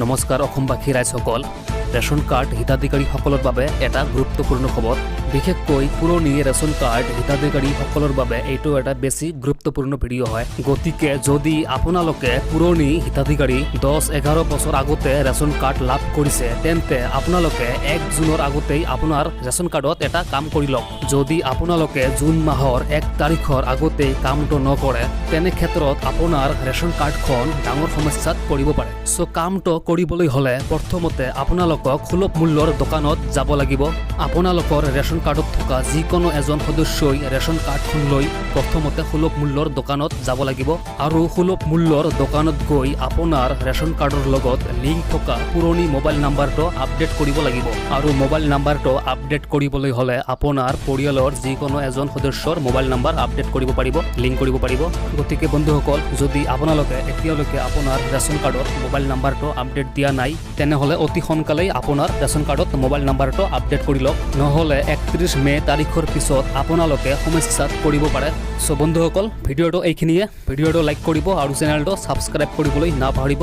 নমস্কাৰ অসমবাসী ৰাইজসকল, ration card হিতাধিকাৰীসকলৰ বাবে এটা গুৰুত্বপূৰ্ণ খবৰ। বিশেষকৈ পুৰণি ৰেচন কাৰ্ড হিতাধিকাৰীসকলৰ বাবে এইটো এটা বেছি গুৰুত্বপূৰ্ণ ভিডিঅ' হয়। গতিকে যদি আপোনালোকে পুৰণি হিতাধিকাৰী 10-11 বছৰ আগতে ৰেচন কাৰ্ড লাভ কৰিছে, তেন্তে আপোনালোকে 1 জুনৰ আগতেই আপোনাৰ ৰেচন কাৰ্ডত এটা কাম কৰি লওক। যদি আপোনালোকে জুন মাহৰ 1 তাৰিখৰ আগতেই কামটো নকৰে, তেনে ক্ষেত্ৰত আপোনাৰ ৰেচন কাৰ্ডখন ডাঙৰ সমস্যাত পৰিব পাৰে। কামটো কৰিবলৈ হ'লে প্ৰথমতে আপোনালোকক সুলভ মূল্যৰ দোকানত যাব লাগিব। আপোনালোকৰ ৰেচন কাৰ্ডত থকা যিকোনো এজন সদস্যই ৰেচন কাৰ্ডখন লৈ প্ৰথমতে সুলভ মূল্যৰ দোকানত যাব লাগিব আৰু সুলভ মূল্যৰ দোকানত গৈ আপোনাৰ ৰেচন কাৰ্ডৰ লগত লিংক থকা পুৰণি মোবাইল নাম্বাৰটো আপডেট কৰিব লাগিব। আৰু মোবাইল নাম্বাৰটো আপডেট কৰিবলৈ হ'লে আপোনাৰ পৰিয়ালৰ যিকোনো এজন সদস্যৰ মোবাইল নাম্বাৰ আপডেট কৰিব পাৰিব, লিংক কৰিব পাৰিব। গতিকে বন্ধুসকল, যদি আপোনালোকে এতিয়ালৈকে আপোনাৰ ৰেচন কাৰ্ডত মোবাইল নাম্বাৰটো আপডেট দিয়া নাই, তেনেহ'লে অতি সোনকালেই আপোনাৰ ৰেচন কাৰ্ডত মোবাইল নাম্বাৰটো আপডেট কৰি লওক। নহ'লে 31 মে তাৰিখৰ পিছত আপোনালোকে সমস্যাত পৰিব পাৰে। বন্ধুসকল, ভিডিঅ'টো এইখিনিয়ে। ভিডিঅ'টো লাইক কৰিব আৰু চেনেলটো ছাবস্ক্ৰাইব কৰিবলৈ নাপাহৰিব।